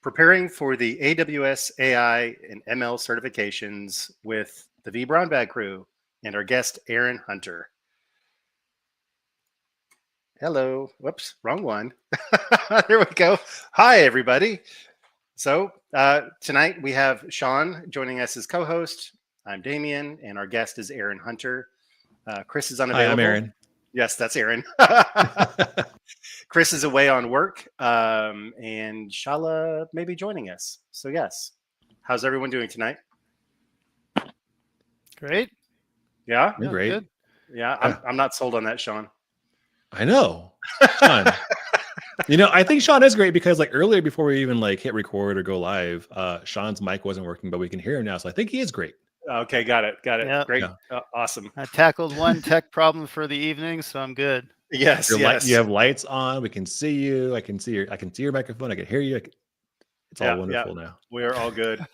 preparing for the AWS AI and ML certifications with the vBrownBag crew and our guest, Aaron Hunter. Hello. Whoops, wrong one. There we go. Hi, everybody. So tonight we have Sean joining us as co-host. I'm Damien, and our guest is Aaron Hunter. Chris is unavailable. Hi, I'm Aaron. Yes, that's Aaron. Chris is away on work, and Shala may be joining us. So yes, how's everyone doing tonight? Great. Yeah, Great. Good. Yeah. I'm not sold on that, Sean. I know, Sean. I think Sean is great because earlier before we even hit record or go live, Sean's mic wasn't working, but we can hear him now. So I think he is great. Okay, got it. Yeah. Great, Yeah. Awesome. I tackled one tech problem for the evening, so I'm good. Yes, yes. You have lights on. We can see you. I can see your microphone. I can hear you. It's all wonderful now. We're all good.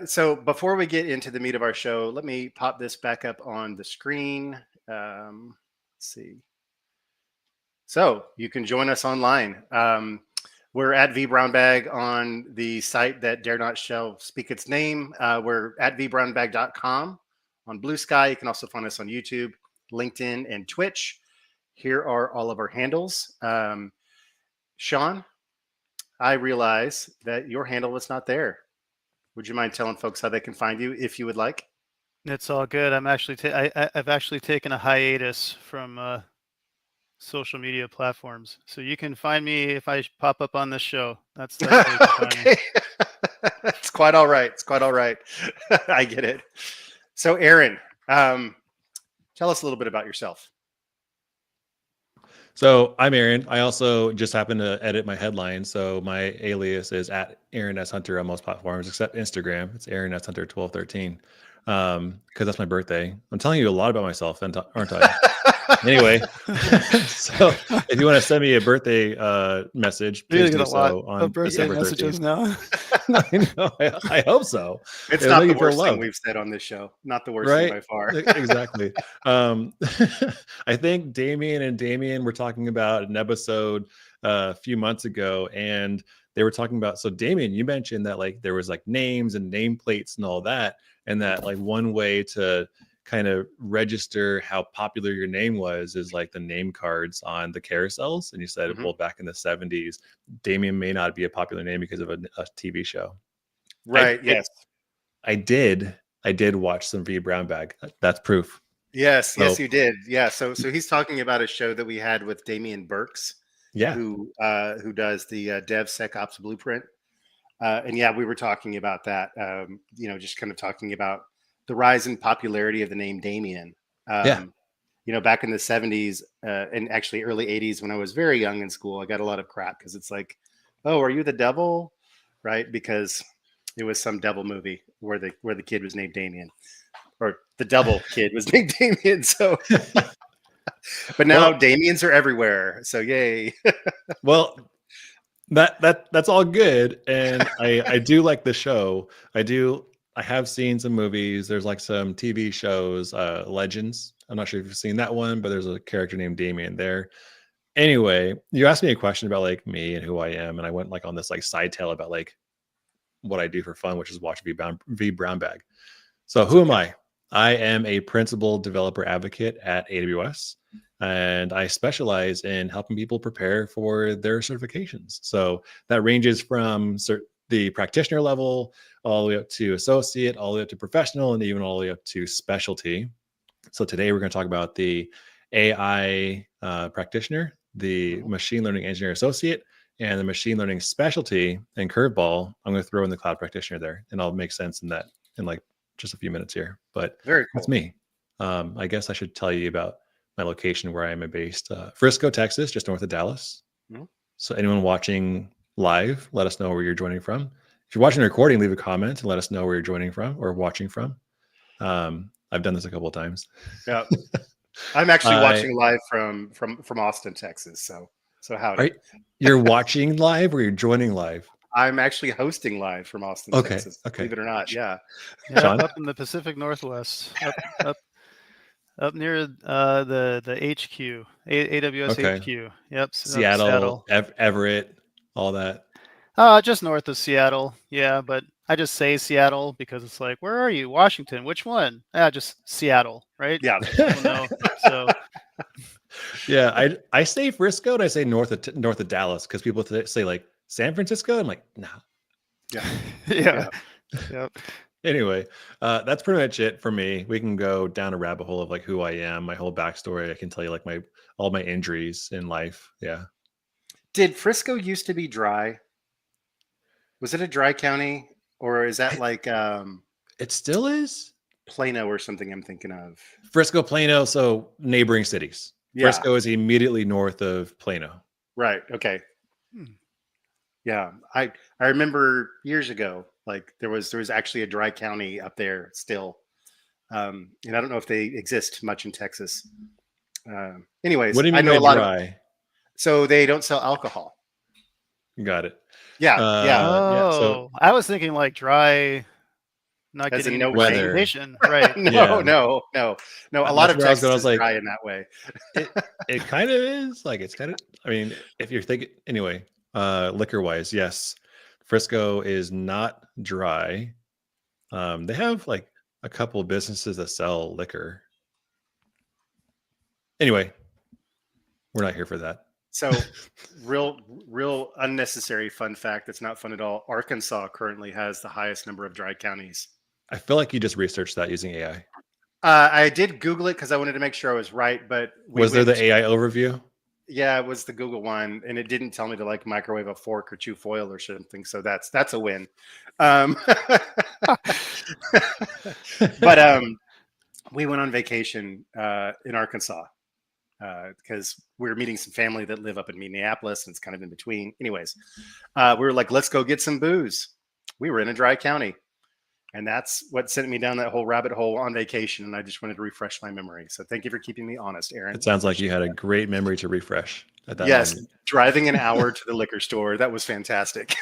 So before we get into the meat of our show, let me pop this back up on the screen. Let's see. So you can join us online. We're at vBrownBag on the site that dare not shall speak its name. We're at vBrownBag.com on Blue Sky. You can also find us on YouTube, LinkedIn, and Twitch. Here are all of our handles. Sean, I realize that your handle is not there. Would you mind telling folks how they can find you if you would like? It's all good. I'm actually I've actually taken a hiatus from social media platforms, so you can find me if I pop up on this show. That's how you can find me. It's quite all right. It's quite all right. I get it. So, Aaron, tell us a little bit about yourself. So I'm Aaron. I also just happen to edit my headline. So my alias is at Aaron S. Hunter on most platforms except Instagram. It's Aaron S. Hunter 1213 because that's my birthday. I'm telling you a lot about myself, aren't I? Anyway, so if you want to send me a birthday message, please do so on birthday messages 13th. now. I know. I hope so. It's not the worst thing we've said on this show. Not the worst thing by far. Exactly. I think Damien were talking about an episode a few months ago, and they were talking about. So Damien, you mentioned that there was names and nameplates and all that, and that one way to kind of register how popular your name was is the name cards on the carousels. And you said, well, back in the 70s, Damien may not be a popular name because of a TV show. Right. Yes. I did watch some vBrownBag. That's proof. Yes, you did. Yeah. So he's talking about a show that we had with Damian Burks. Yeah. Who does the DevSecOps Blueprint. And yeah, we were talking about that, just kind of talking about the rise in popularity of the name Damien. Back in the 70s and actually early 80s, when I was very young in school, I got a lot of crap because it's oh, are you the devil? Right? Because it was some devil movie where the kid was named Damien, or the devil kid was named Damien. So, but now Damiens are everywhere. So yay. Well, that's all good. And I do like the show. I have seen some movies. There's some TV shows, Legends. I'm not sure if you've seen that one, but there's a character named Damien there. Anyway, you asked me a question about me and who I am, and I went on this side tale about what I do for fun, which is watch vBrownBag. So who am I? I am a principal developer advocate at AWS, and I specialize in helping people prepare for their certifications. So that ranges from the practitioner level all the way up to associate, all the way up to professional, and even all the way up to specialty. So today we're going to talk about the AI practitioner, the machine learning engineer associate, and the machine learning specialty. And curveball, I'm going to throw in the cloud practitioner there, and I'll make sense in that in just a few minutes here. But very cool. That's me. I guess I should tell you about my location where I am based, Frisco, Texas, just north of Dallas. Mm-hmm. So anyone watching live, let us know where you're joining from. If you're watching the recording, leave a comment and let us know where you're joining from or watching from. I've done this a couple of times. Yeah, I'm actually watching live from Austin, Texas. So howdy. You're watching live or you're joining live? I'm actually hosting live from Austin, Texas. Okay. Believe it or not, yeah. Sean? Up in the Pacific Northwest, up near the HQ, AWS HQ. Yep. Seattle, Everett, all that. Just north of Seattle. Yeah, but I just say Seattle because it's like, where are you? Washington. Which one? Just Seattle, right? Yeah. People know. So Yeah, I say Frisco and I say north of Dallas because people say like San Francisco. I'm like, nah. Yeah. yeah. Yeah. Yep. Anyway, that's pretty much it for me. We can go down a rabbit hole of like who I am, my whole backstory. I can tell you like all my injuries in life. Yeah. Did Frisco used to be dry? Was it a dry county, or is that I, like it still is. Plano or something I'm thinking of? Frisco, Plano, so neighboring cities. Yeah. Frisco is immediately north of Plano. Right. Okay. Hmm. Yeah. I remember years ago, like there was actually a dry county up there still. And I don't know if they exist much in Texas. What Anyways, do you I mean know by a lot of, dry? so they don't sell alcohol. Got it. Yeah. Yeah. Yeah. So Oh, I was thinking like dry, not As getting in any no rain. weather. precipitation. Right. No, Yeah. no, no, no. A lot That's of where I was going. I Texas was is like, dry in that way. it kind of is like it's kind of. I mean, if you're thinking anyway, liquor wise, yes, Frisco is not dry. They have like a couple of businesses that sell liquor. Anyway, we're not here for that. So, real unnecessary fun fact that's not fun at all. Arkansas currently has the highest number of dry counties. I feel like you just researched that using AI. I did Google it because I wanted to make sure I was right, but we Was there went. the AI overview? Yeah, it was the Google one, and it didn't tell me to like microwave a fork or chew foil or something. So that's a win. Um, but we went on vacation in Arkansas because we were meeting some family that live up in Minneapolis, and it's kind of in between. Anyways, we were like, let's go get some booze. We were in a dry county, and that's what sent me down that whole rabbit hole on vacation. And I just wanted to refresh my memory. So thank you for keeping me honest, Aaron. It sounds like you had a great memory to refresh at that Yes, moment. driving an hour to the liquor store. That was fantastic.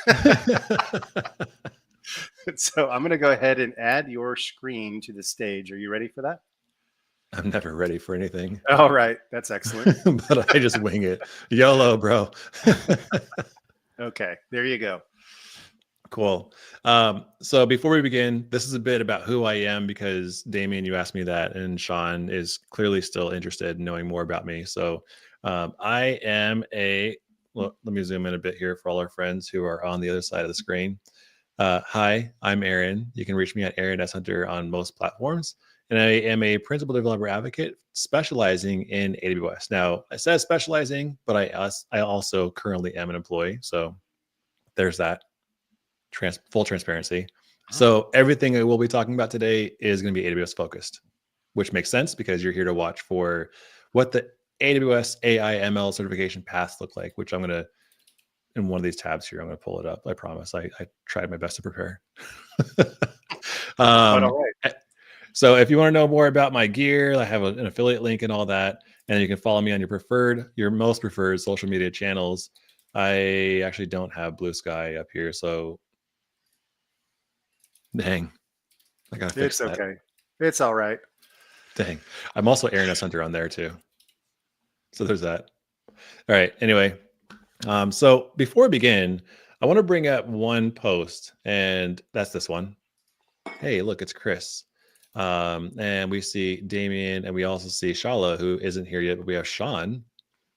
So I'm going to go ahead and add your screen to the stage. Are you ready for that? I'm never ready for anything. All right. That's excellent. But I just wing it. YOLO, bro. Okay. There you go. Cool. So before we begin, this is a bit about who I am because Damien, you asked me that, and Sean is clearly still interested in knowing more about me. So I am let me zoom in a bit here for all our friends who are on the other side of the screen. Hi, I'm Aaron. You can reach me at Aaron S. Hunter on most platforms. And I am a principal developer advocate specializing in AWS. Now, I said specializing, but I also currently am an employee. So there's that. Full transparency. So everything I will be talking about today is going to be AWS focused, which makes sense because you're here to watch for what the AWS AI ML certification paths look like, which I'm going to, in one of these tabs here, I'm going to pull it up. I promise. I tried my best to prepare. All right. So if you want to know more about my gear, I have an affiliate link and all that. And you can follow me on your most preferred social media channels. I actually don't have Blue Sky up here. So dang, I gotta fix that. It's okay. It's all right. Dang, I'm also Aaron S. Hunter on there too. So there's that. All right. Anyway, so before we begin, I want to bring up one post, and that's this one. Hey, look, it's Chris. And we see Damien, and we also see Shala, who isn't here yet, but we have Sean.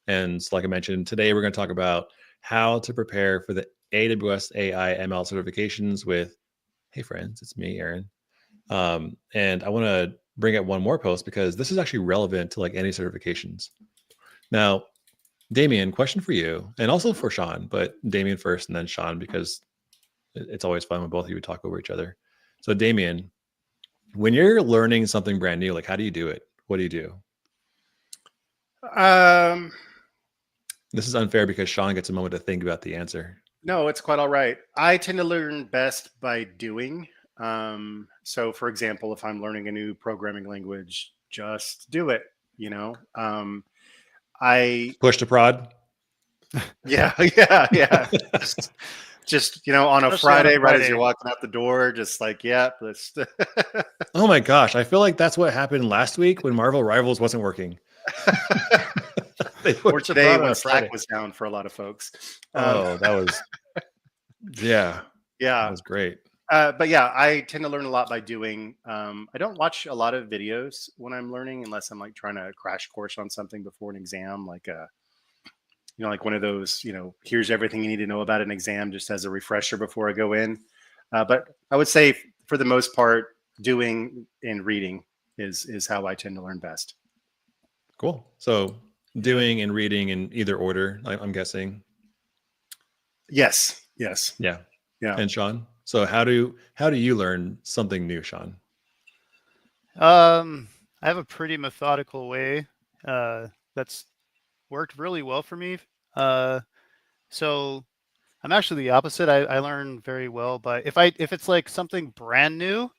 And so like I mentioned, today we're going to talk about how to prepare for the AWS AI ML certifications with, hey friends, it's me, Aaron. And I want to bring up one more post because this is actually relevant to like any certifications. Now, Damien, question for you, and also for Sean, but Damien first and then Sean, because it's always fun when both of you talk over each other. So Damien, when you're learning something brand new, like how do you do it? What do you do? This is unfair because Sean gets a moment to think about the answer. No, it's quite all right. I tend to learn best by doing. So for example, if I'm learning a new programming language, just do it, you know. I push to prod. Yeah. Just on a Friday, right as you're walking out the door, just like, yeah, let's. Oh my gosh, I feel like that's what happened last week when Marvel Rivals wasn't working. Or today when Slack was down for a lot of folks. Oh, that was Yeah, that Yeah. was great. But yeah, I tend to learn a lot by doing. I don't watch a lot of videos when I'm learning unless I'm like trying to crash course on something before an exam, like like one of those, here's everything you need to know about an exam just as a refresher before I go in. But I would say for the most part, doing and reading is how I tend to learn best. Cool. So Yeah. doing and reading in either order, I'm guessing. Yes. Yes. Yeah. Yeah. And Sean, so how do you learn something new, Sean? I have a pretty methodical way that's worked really well for me. Uh, so I'm actually the opposite. I learn very well by if it's like something brand new,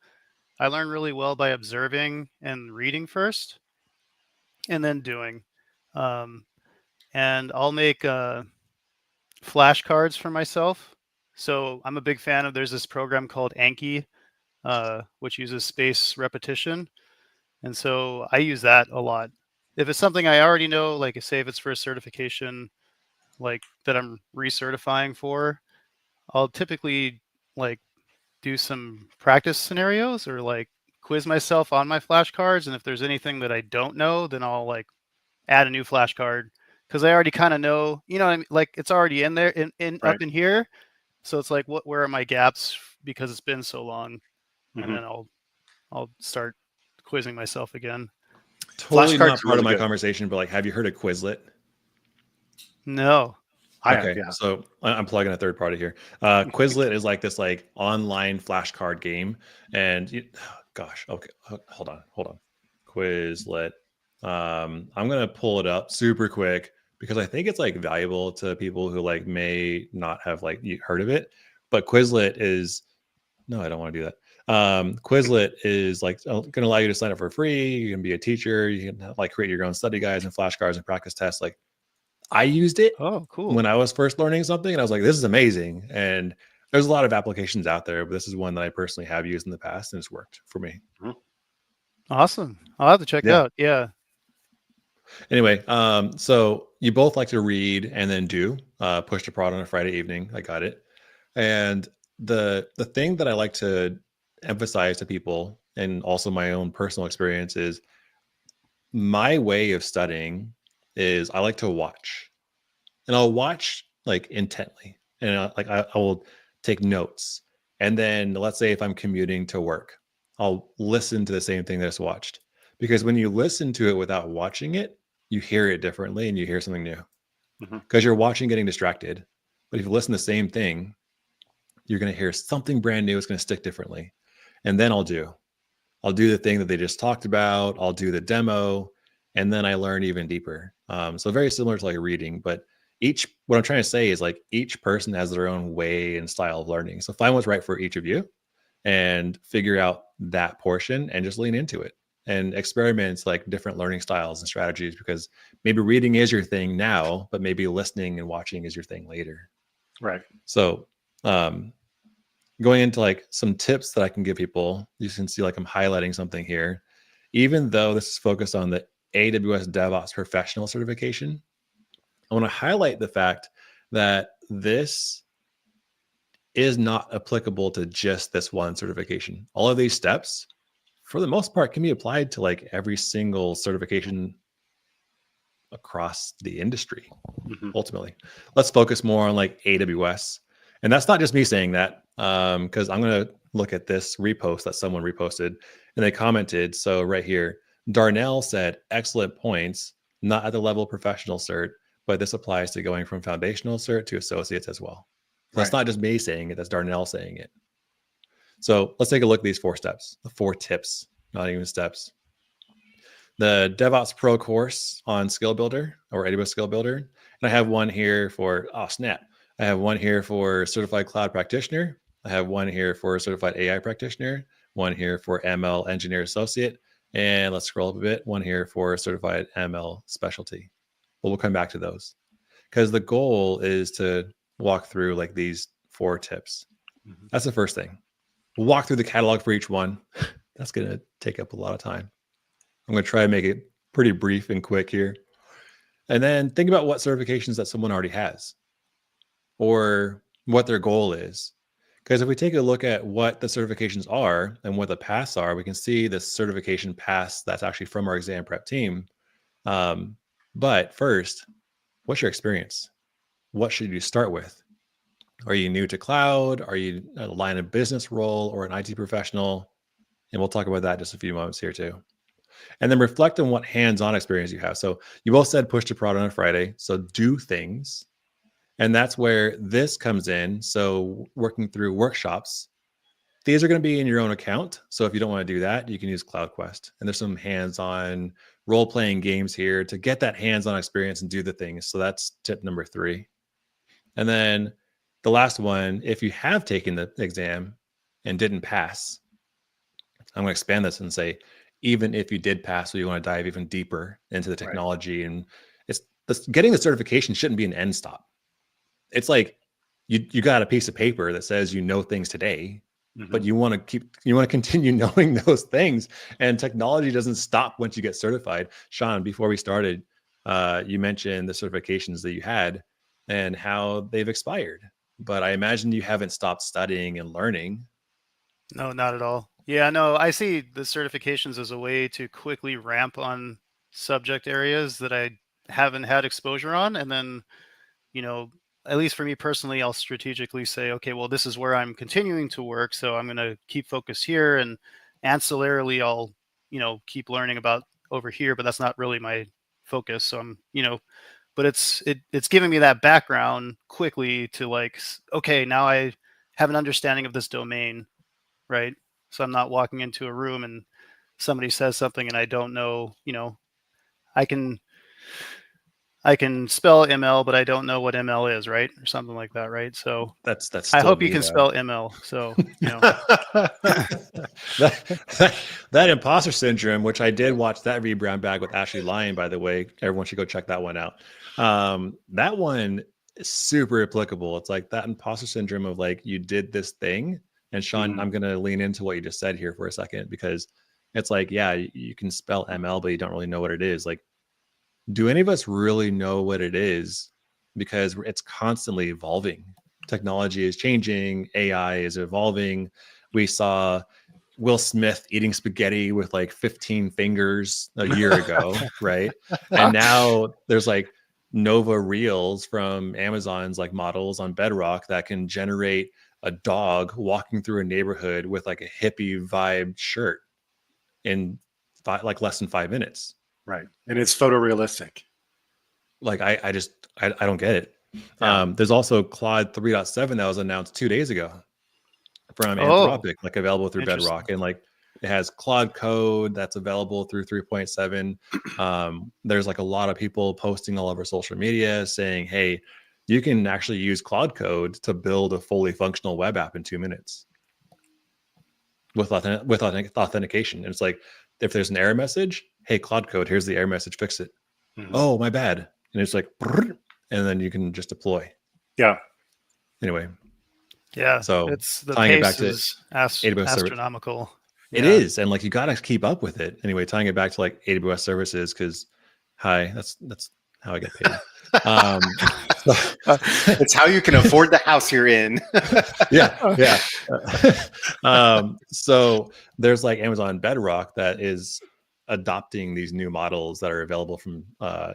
I learn really well by observing and reading first, and then doing. Um, and I'll make flashcards for myself. So I'm a big fan of. There's this program called Anki, which uses space repetition, and so I use that a lot. If it's something I already know, like say if it's for a certification, like that I'm recertifying for, I'll typically like do some practice scenarios or like quiz myself on my flashcards. And if there's anything that I don't know, then I'll like add a new flashcard because I already kind of know, what I mean? Like it's already in there in Right. up in here. So it's like, where are my gaps because it's been so long? And Hmm. then I'll start quizzing myself again. Totally Flashcards not are part of really my good. conversation, but like, have you heard of Quizlet? No. I have. Okay, Yeah. so I'm plugging a third party here. Quizlet is like this like online flashcard game, and gosh, okay, hold on. Quizlet. I'm gonna pull it up super quick because I think it's like valuable to people who like may not have like heard of it. But Quizlet is no, I don't want to do that. Quizlet is like going to allow you to sign up for free. You can be a teacher. You can like create your own study guides and flashcards and practice tests. Like I used it Oh, cool. when I was first learning something, and I was like, "This is amazing." And there's a lot of applications out there, but this is one that I personally have used in the past, and it's worked for me. Mhm. Awesome. I'll have to check it Yeah. out. Yeah. Anyway, so you both like to read and then do push to prod on a Friday evening. I got it. And the thing that I like to emphasize to people, and also my own personal experience, is my way of studying is I like to watch. And I'll watch like intently, and I will take notes. And then let's say if I'm commuting to work, I'll listen to the same thing that I just watched. Because when you listen to it without watching it, you hear it differently and you hear something new. Hmm. Because you're watching, getting distracted. But if you listen to the same thing, you're going to hear something brand new. It's going to stick differently. And then I'll do the thing that they just talked about. I'll do the demo, and then I learn even deeper. So very similar to like reading, but what I'm trying to say is like each person has their own way and style of learning. So find what's right for each of you, and figure out that portion, and just lean into it and experiment like different learning styles and strategies. Because maybe reading is your thing now, but maybe listening and watching is your thing later. Right. So um, going into like some tips that I can give people, you can see like I'm highlighting something here. Even though this is focused on the AWS DevOps professional certification, I want to highlight the fact that this is not applicable to just this one certification. All of these steps, for the most part, can be applied to like every single certification across the industry. Hmm. Ultimately, let's focus more on like AWS. And that's not just me saying that, because I'm going to look at this repost that someone reposted, and they commented. So right here, Darnell said, excellent points, not at the level of professional cert, but this applies to going from foundational cert to associates as well. So that's Right. not just me saying it, that's Darnell saying it. So let's take a look at these 4 steps, the 4 tips, not even steps. The DevOps Pro course on Skill Builder or AWS Skill Builder. And I have one here for, oh, snap. I have one here for Certified Cloud Practitioner. I have one here for Certified AI Practitioner, one here for ML Engineer Associate. And let's scroll up a bit, one here for Certified ML Specialty. But we'll come back to those because the goal is to walk through like these 4 tips. Hmm. That's the first thing. We'll walk through the catalog for each one. That's going to take up a lot of time. I'm going to try to make it pretty brief and quick here. And then think about what certifications that someone already has. Or what their goal is. Because if we take a look at what the certifications are and what the paths are, we can see the certification paths that's actually from our exam prep team. But first, what's your experience? What should you start with? Are you new to cloud? Are you a line of business role or an IT professional? And we'll talk about that in just a few moments here too. And then reflect on what hands-on experience you have. So you both said push to prod on a Friday. So do things. And that's where this comes in. So working through workshops, these are going to be in your own account. So if you don't want to do that, you can use CloudQuest. And there's some hands-on role-playing games here to get that hands-on experience and do the things. So that's tip number 3. And then the last one, if you have taken the exam and didn't pass, I'm going to expand this and say, even if you did pass, so you want to dive even deeper into the technology, and it's getting the certification shouldn't be an end stop. It's like you got a piece of paper that says you know things today, but you want to continue knowing those things, and technology doesn't stop once you get certified. Sean, before we started, you mentioned the certifications that you had and how they've expired, but I imagine you haven't stopped studying and learning. No, not at all. Yeah, no, I see the certifications as a way to quickly ramp on subject areas that I haven't had exposure on. And then, at least for me personally, I'll strategically say, okay, well, this is where I'm continuing to work. So I'm going to keep focus here. And ancillarily, I'll, keep learning about over here, but that's not really my focus. So I'm, but it's giving me that background quickly to like, okay, now I have an understanding of this domain, right? So I'm not walking into a room and somebody says something and I don't know, I can spell ML, but I don't know what ML is, right? Or something like that, right? So that's I still hope me, you can though. spell ML. So, that imposter syndrome, which I did watch that vBrownBag with Ashley Lyon, by the way. Everyone should go check that one out. That one is super applicable. It's like that imposter syndrome of like, you did this thing. And Sean, I'm going to lean into what you just said here for a second, because it's like, yeah, you can spell ML, but you don't really know what it is. Like, do any of us really know what it is? Because it's constantly evolving. Technology is changing. AI is evolving. We saw Will Smith eating spaghetti with like 15 fingers a year ago, right? And now there's like Nova Reels from Amazon's like models on Bedrock that can generate a dog walking through a neighborhood with like a hippie vibe shirt in like less than 5 minutes. Right. And it's photorealistic. Like I don't get it. Yeah. There's also Claude 3.7 that was announced 2 days ago from Anthropic, like available through Bedrock, and like it has Claude code that's available through 3.7. There's like a lot of people posting all over social media saying, hey, you can actually use Claude code to build a fully functional web app in 2 minutes with authentication. And it's like, if there's an error message, hey, Claude code, here's the error message, fix it. Oh, my bad. And it's like, and then you can just deploy. Yeah. Anyway. Yeah. So it's the tying pace it back to is astronomical. It is. And like, you got to keep up with it. Anyway, tying it back to like AWS services, because that's how I get paid. It's how you can afford the house you're in. Yeah. So there's like Amazon Bedrock that is adopting these new models that are available from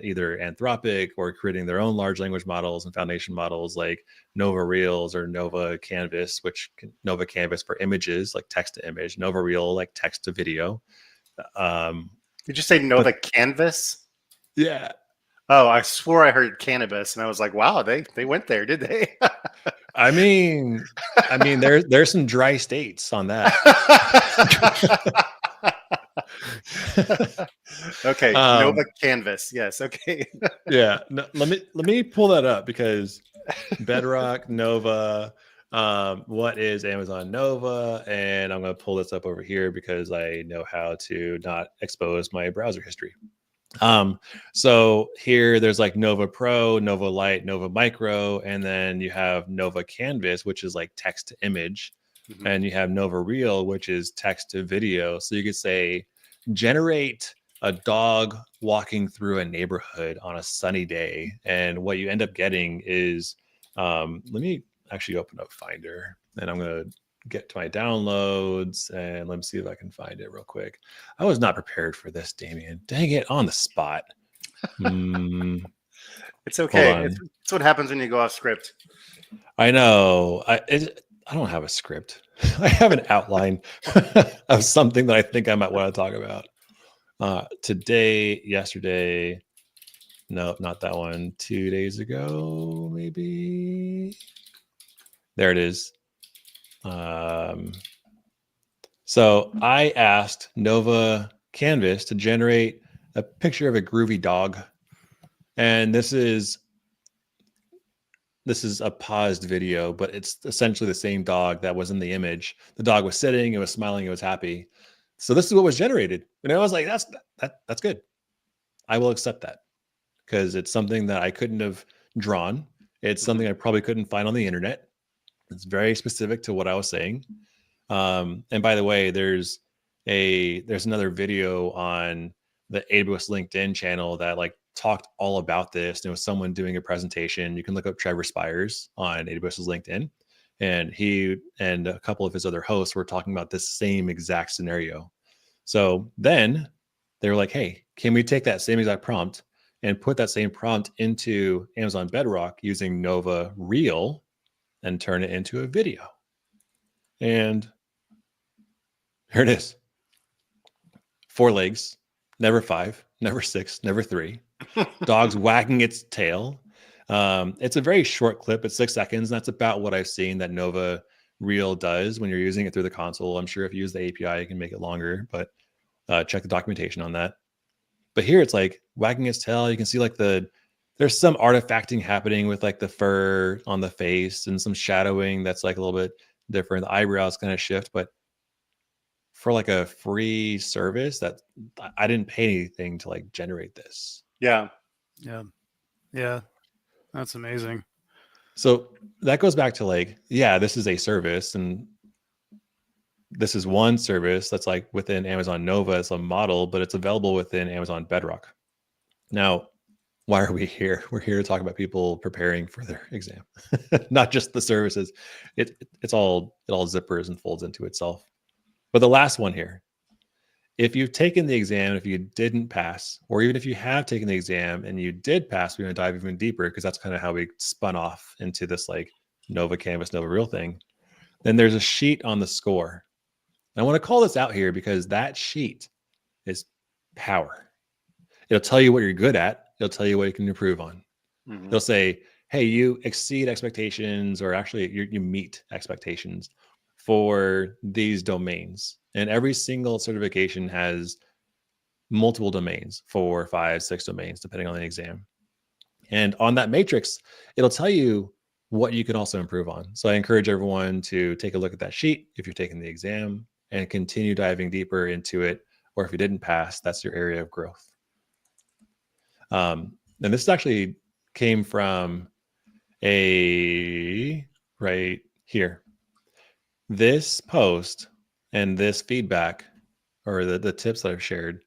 either Anthropic, or creating their own large language models and foundation models like Nova Reels or Nova Canvas, Nova Canvas for images, like text to image, Nova Reel, like text to video. Did you say Nova Canvas? Yeah. Oh, I swore I heard cannabis, and I was like, "Wow, they went there, did they?" I mean, there's some dry states on that. Okay, Nova Canvas. Yes. Okay. Yeah. No, let me pull that up, because Bedrock, Nova. What is Amazon Nova? And I'm going to pull this up over here because I know how to not expose my browser history. So here there's like Nova Pro, Nova Lite, Nova Micro, and then you have Nova Canvas, which is like text to image, and you have Nova Reel, which is text to video. So you could say, generate a dog walking through a neighborhood on a sunny day, and what you end up getting is, actually open up Finder, and I'm going to get to my downloads, and let me see if I can find it real quick. I was not prepared for this, Damien. Dang it, on the spot. It's Hold okay. on. It's what happens when you go off script. I know. I don't have a script. I have an outline of something that I think I might want to talk about. Today, yesterday, no, not that one. 2 days ago, maybe. There it is. So I asked Nova Canvas to generate a picture of a groovy dog, and this is a paused video, but it's essentially the same dog that was in the image. The dog was sitting, it was smiling, it was happy. So this is what was generated, and I was like, that's good. I will accept that because it's something that I couldn't have drawn. It's something I probably couldn't find on the internet. It's very specific to what I was saying. And by the way, there's another video on the AWS LinkedIn channel that like talked all about this. And it was someone doing a presentation. You can look up Trevor Spires on AWS's LinkedIn, and he and a couple of his other hosts were talking about this same exact scenario. So then they were like, hey, can we take that same exact prompt and put that same prompt into Amazon Bedrock using Nova Reel and turn it into a video? And here it is. 4 legs, never 5, never 6, never 3. Dogs wagging its tail. It's a very short clip. It's 6 seconds. And that's about what I've seen that Nova Reel does when you're using it through the console. I'm sure if you use the API, you can make it longer, but check the documentation on that. But here it's like wagging its tail. You can see like there's some artifacting happening with like the fur on the face and some shadowing that's like a little bit different. The eyebrows kind of shift, but for like a free service that I didn't pay anything to like generate this. Yeah. That's amazing. So that goes back to like, yeah, this is a service, and this is one service that's like within Amazon Nova. It's a model, but it's available within Amazon Bedrock. Now, why are we here? We're here to talk about people preparing for their exam, not just the services. It all zippers and folds into itself. But the last one here, if you've taken the exam, if you didn't pass, or even if you have taken the exam and you did pass, we're going to dive even deeper because that's kind of how we spun off into this like Nova Canvas, Nova Real thing. Then there's a sheet on the score. And I want to call this out here because that sheet is power. It'll tell you what you're good at. It'll tell you what you can improve on. It'll say, hey, you exceed expectations, or actually you meet expectations for these domains. And every single certification has multiple domains, 4, 5, 6 domains, depending on the exam. And on that matrix, it'll tell you what you can also improve on. So I encourage everyone to take a look at that sheet if you're taking the exam and continue diving deeper into it. Or if you didn't pass, that's your area of growth. And this actually came from right here. This post and this feedback, or the tips that I've shared,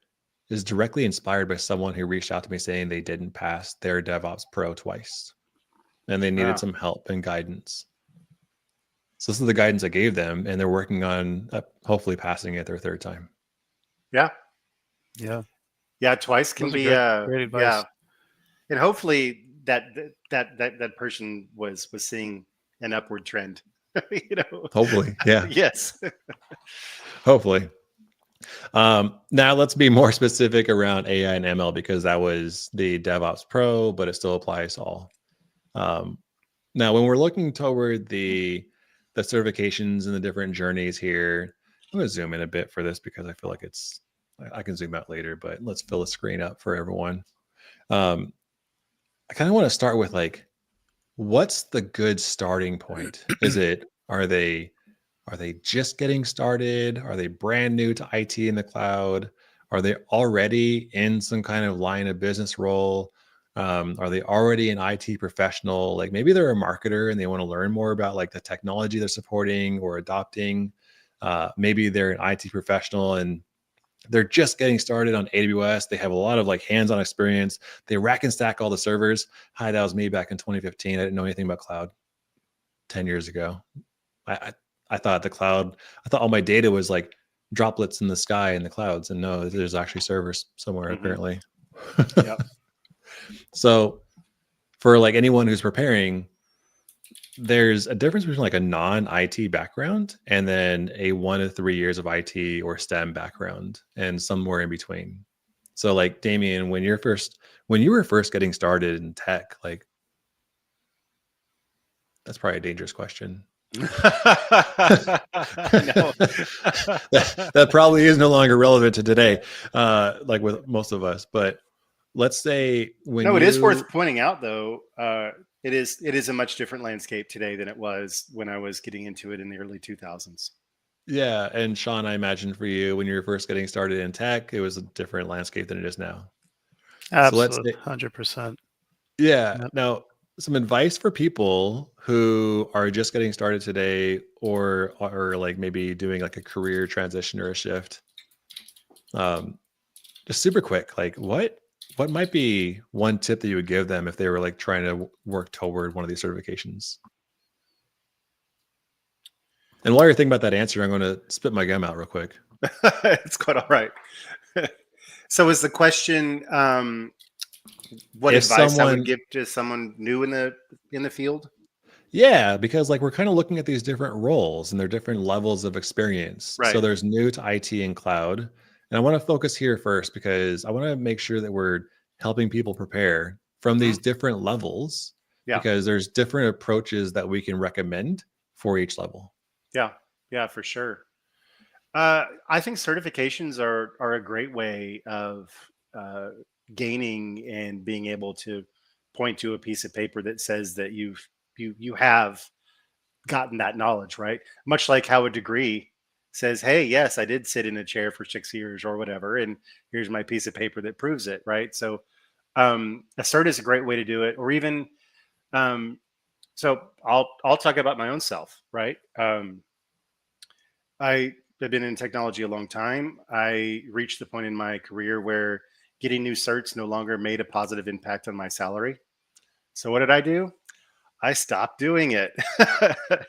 is directly inspired by someone who reached out to me saying they didn't pass their DevOps Pro twice and they needed some help and guidance. So this is the guidance I gave them, and they're working on hopefully passing it their 3rd time. Yeah. Twice can be great advice. Yeah, and hopefully that person was seeing an upward trend. Hopefully, yeah. Yes. Hopefully. Now let's be more specific around AI and ML, because that was the DevOps Pro, but it still applies to all. Now, when we're looking toward the certifications and the different journeys here, I'm going to zoom in a bit for this because I feel like I can zoom out later, but let's fill the screen up for everyone. I kind of want to start with like, what's the good starting point? Are they just getting started? Are they brand new to IT in the cloud? Are they already in some kind of line of business role? Are they already an IT professional? Like maybe they're a marketer and they want to learn more about like the technology they're supporting or adopting. Maybe they're an IT professional and they're just getting started on AWS. They have a lot of like hands-on experience. They rack and stack all the servers. Hi, that was me back in 2015. I didn't know anything about cloud. 10 years ago. I thought the cloud, I thought all my data was like droplets in the sky in the clouds, and no, there's actually servers somewhere apparently. Yep. So for like anyone who's preparing, there's a difference between like a non-IT background and then a 1 to 3 years of IT or STEM background and somewhere in between. So like Damien, when you were first getting started in tech, like that's probably a dangerous question. No. that probably is no longer relevant to today, like with most of us. But let's say when No, it is worth pointing out though. It is a much different landscape today than it was when I was getting into it in the early 2000s. Yeah, and Sean, I imagine for you when you were first getting started in tech, it was a different landscape than it is now. So let's Absolutely, say, 100%. yeah. Yep. Now, some advice for people who are just getting started today, or like maybe doing like a career transition or a shift. Just super quick, like what might be one tip that you would give them if they were like trying to work toward one of these certifications? And while you're thinking about that answer, I'm going to spit my gum out real quick. It's quite all right. So is the question what If advice I would someone, give to someone new in the field? yeah, because like we're kind of looking at these different roles and their different levels of experience. So Right. there's new to IT and cloud. And I want to focus here first because I want to make sure that we're helping people prepare from Hmm. these different levels Yeah. because there's different approaches that we can recommend for each level. Yeah. Yeah, for sure. I think certifications are a great way of uh, gaining and being able to point to a piece of paper that says that you have gotten that knowledge, right? Much like how a degree says, "Hey, yes, I did sit in a chair for 6 years or whatever, and here's my piece of paper that proves it," right? So, a cert is a great way to do it, or even um, so. I'll talk about my own self, right? I have been in technology a long time. I reached the point in my career where getting new certs no longer made a positive impact on my salary. So what did I do? I stopped doing it.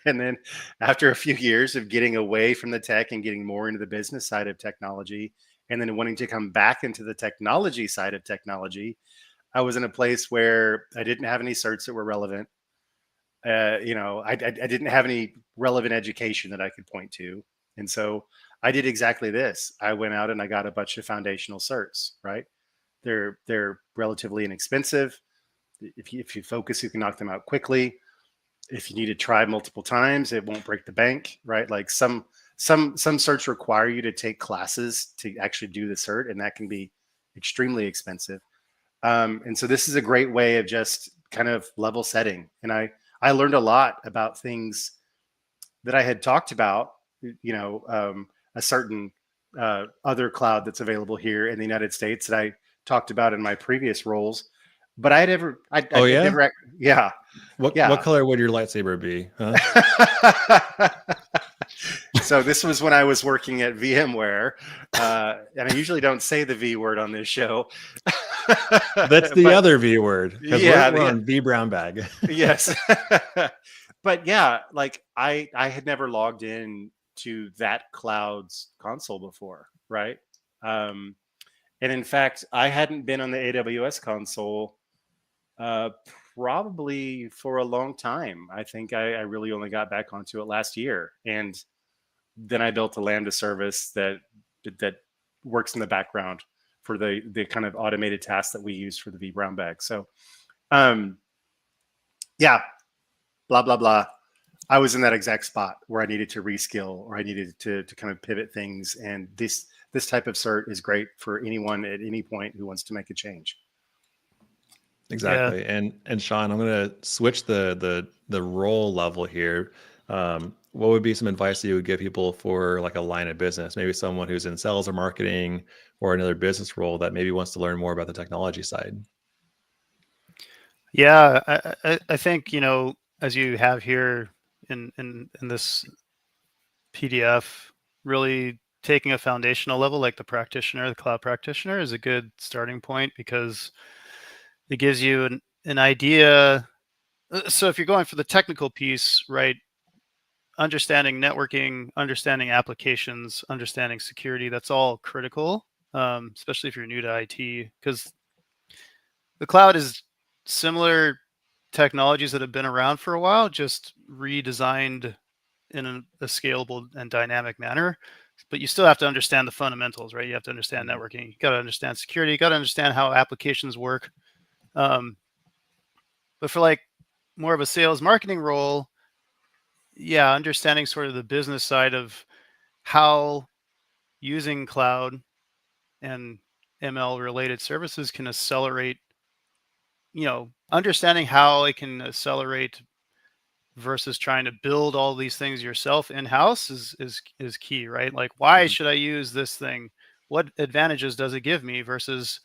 And then after a few years of getting away from the tech and getting more into the business side of technology, and then wanting to come back into the technology side of technology, I was in a place where I didn't have any certs that were relevant. I didn't have any relevant education that I could point to. And so I did exactly this. I went out and I got a bunch of foundational certs, right? They're relatively inexpensive. If you focus, you can knock them out quickly. If you need to try multiple times, it won't break the bank, right? Like some certs require you to take classes to actually do the cert, and that can be extremely expensive. And so this is a great way of just kind of level setting. And I learned a lot about things that I had talked about, a certain other cloud that's available here in the United States that I talked about in my previous roles. But Oh I'd yeah? never, yeah, What yeah. color would your lightsaber be? Huh? So this was when I was working at VMware, and I usually don't say the V word on this show. That's the But other V word because yeah, we're on vBrownBag. yes. But yeah, like I had never logged in to that cloud's console before, right? Um, and in fact, I hadn't been on the AWS console uh, probably for a long time. I think I really only got back onto it last year, and then I built a Lambda service that works in the background for the kind of automated tasks that we use for the vBrownBag. So, um, yeah, blah blah blah. I was in that exact spot where I needed to reskill or I needed to kind of pivot things, and this type of cert is great for anyone at any point who wants to make a change. Yeah. Exactly. And Sean, I'm going to switch the role level here. What would be some advice that you would give people for like a line of business? Maybe someone who's in sales or marketing or another business role that maybe wants to learn more about the technology side. Yeah, I think, as you have here in this PDF, really taking a foundational level like the cloud practitioner is a good starting point because it gives you an idea So if you're going for the technical piece, right, understanding networking, understanding applications, understanding security, that's all critical, especially if you're new to IT, because the cloud is similar technologies that have been around for a while, just redesigned in a scalable and dynamic manner. But you still have to understand the fundamentals, right? You have to understand networking. You got to understand security. You got to understand how applications work. Um, but for like more of a sales marketing role, yeah, understanding sort of the business side of how using cloud and ML related services can accelerate, understanding how it can accelerate versus trying to build all these things yourself in house is key, right? Like, why Mhm. should I use this thing? What advantages does it give me versus,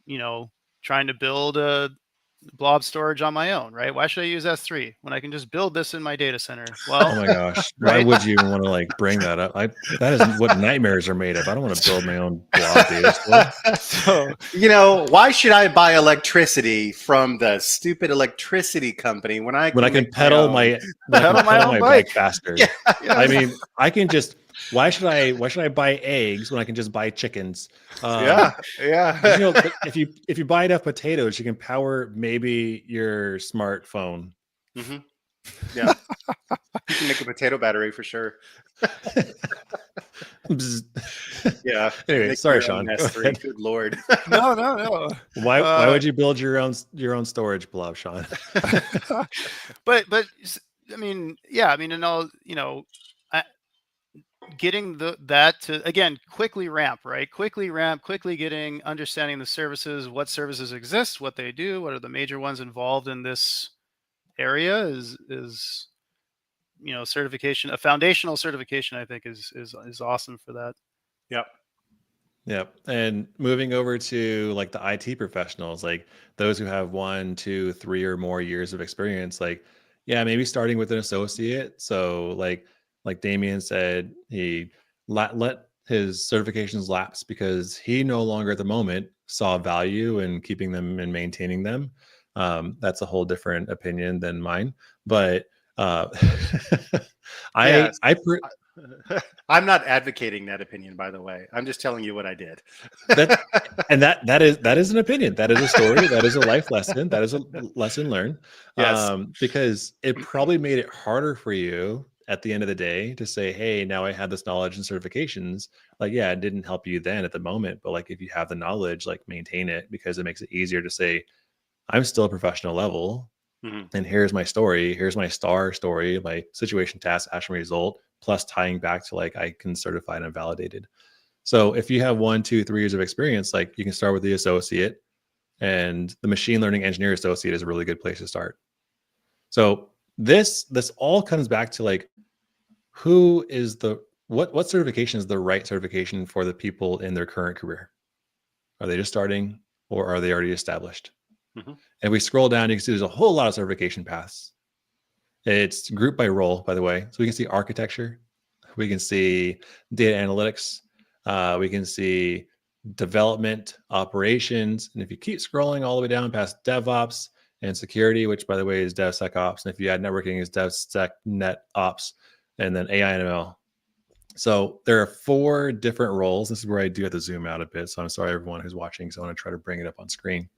you know, trying to build a blob storage on my own, right? Why should I use S3 when I can just build this in my data center? Oh Well, my gosh. Why right. would you even want to like bring that up? That is what nightmares are made of. I don't want to build my own blob data store. So Why should I buy electricity from the stupid electricity company when I When I can can make my own? pedal my own bike bike. faster. I Yes. mean, I can just why should I buy eggs when I can just buy chickens? Yeah, Did you know yeah. that if you buy enough potatoes, you can power maybe your smartphone? Hmm. Yeah, you can make a potato battery for sure. Bzz. Yeah, Anyway, make sorry, your own Sean. Go S3. ahead. Good lord. No, no, no. Why Uh, would you build your own storage blob, Sean? but I mean, yeah, I mean, and all, I, getting that to again quickly ramp, right? Quickly ramp, quickly getting understanding the services, what services exist, what they do, what are the major ones involved in this area is certification, a foundational certification, I think is awesome for that. Yep. Yep. And moving over to like the IT professionals, like those who have 1, 2, 3 or more years of experience, like, yeah, maybe starting with an associate. So like Damien said, he let his certifications lapse because he no longer at the moment saw value in keeping them and maintaining them. That's a whole different opinion than mine. But uh Yes. I per- I'm not advocating that opinion, by the way. I'm just telling you what I did. that and that is an opinion, that is a story, that is a life lesson, that is a lesson learned, Yes. because it probably made it harder for you at the end of the day to say, hey, now I have this knowledge and certifications. Like, yeah, it didn't help you then at the moment, but like if you have the knowledge, like maintain it, because it makes it easier to say, I'm still a professional level, Mhm. and here's my story, here's my star story, my situation, task, action, result, plus tying back to like I can certify and I'm validated. So if you have 1, 2, 3 years of experience, like you can start with the associate, and the machine learning engineer associate is a really good place to start. So this all comes back to like who is the what certification is the right certification for the people in their current career? Are they just starting or are they already established? Mhm. And we scroll down, you can see there's a whole lot of certification paths. It's grouped by role, by the way. So we can see architecture, we can see data analytics, we can see development, operations, and if you keep scrolling all the way down past DevOps and security, which by the way is DevSecOps, and if you add networking is DevSecNetOps, and then AI and ML. So there are 4 different roles. This is where I do have to zoom out a bit. So I'm sorry everyone who's watching. So I want to try to bring it up on screen.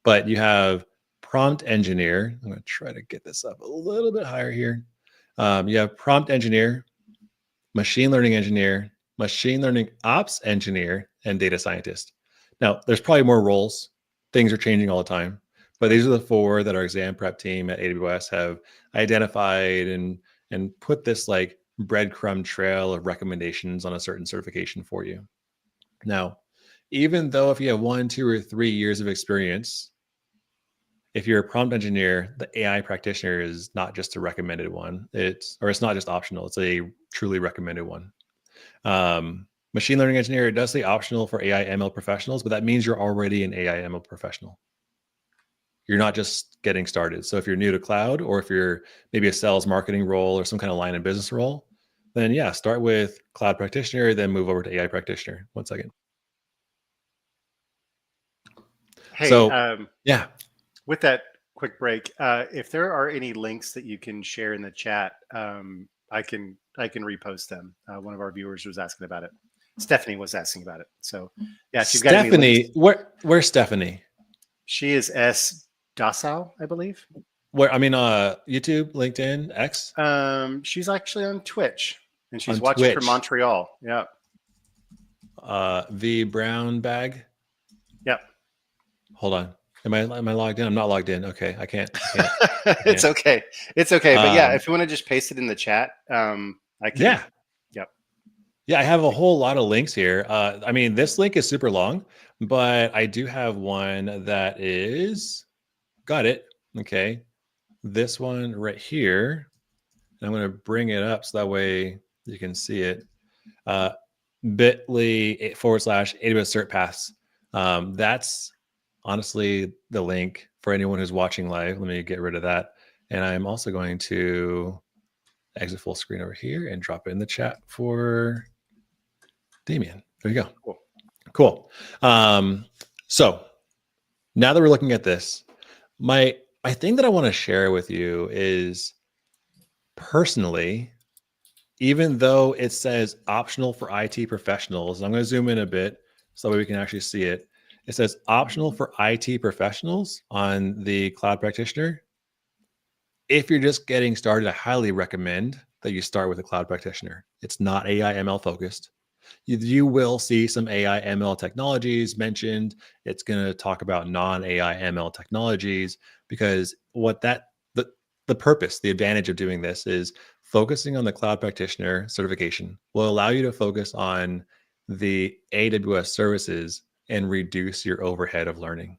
But you have prompt engineer. I'm going to try to get this up a little bit higher here. You have prompt engineer, machine learning engineer, machine learning ops engineer, and data scientist. Now, there's probably more roles. Things are changing all the time, but these are the 4 that our exam prep team at AWS have identified and put this like breadcrumb trail of recommendations on a certain certification for you. Now, even though if you have 1, 2, or 3 years of experience, if you're a prompt engineer, the AI practitioner is not just a recommended one. It's not just optional. It's a truly recommended one. Machine learning engineer, it does say optional for AI ML professionals, but that means you're already an AI ML professional. You're not just getting started. So if you're new to cloud, or if you're maybe a sales marketing role or some kind of line of business role, then yeah, start with cloud practitioner, then move over to AI practitioner. One second. Hey, So yeah, with that quick break. If there are any links that you can share in the chat, I can repost them. One of our viewers was asking about it. Stephanie was asking about it. So yeah, if you've got any links, where's Stephanie? she is S Docile, I believe. Where YouTube, LinkedIn, X. She's actually on Twitch, and she's On watching from Twitch. Montreal. Yeah. vBrownBag. Yep. Hold on. Am I logged in? I'm not logged in. Okay, I can't. It's okay. It's okay. But yeah, if you want to just paste it in the chat, I can. Yeah. Yep. Yeah, I have a whole lot of links here. This link is super long, but I do have one that is got it. Okay. This one right here. I'm going to bring it up so that way you can see it. bit.ly / AWS cert paths. That's honestly the link for anyone who's watching live. Let me get rid of that. And I'm also going to exit full screen over here and drop it in the chat for Damien. There you go. Cool. So now that we're looking at this, my thing that I want to share with you is personally, even though it says optional for IT professionals, and I'm going to zoom in a bit so that we can actually see it. It says optional for IT professionals on the Cloud Practitioner. If you're just getting started, I highly recommend that you start with a Cloud Practitioner. It's not AI ML focused. You will see some AI ML technologies mentioned. It's going to talk about non-AI ML technologies, because the purpose, the advantage of doing this is focusing on the Cloud Practitioner certification will allow you to focus on the AWS services and reduce your overhead of learning.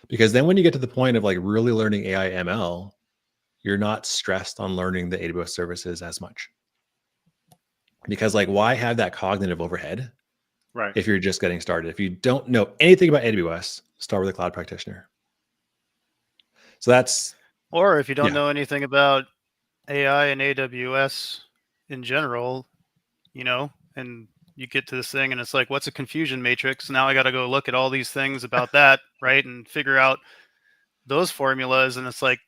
Because then when you get to the point of like really learning AI ML, you're not stressed on learning the AWS services as much. Because like, why have that cognitive overhead? Right. If you're just getting started, if you don't know anything about AWS, start with a Cloud Practitioner. So that's, or if you don't know anything about AI and AWS in general, and you get to this thing and it's like, what's a confusion matrix? Now I got to go look at all these things about that, right? And figure out those formulas. And it's like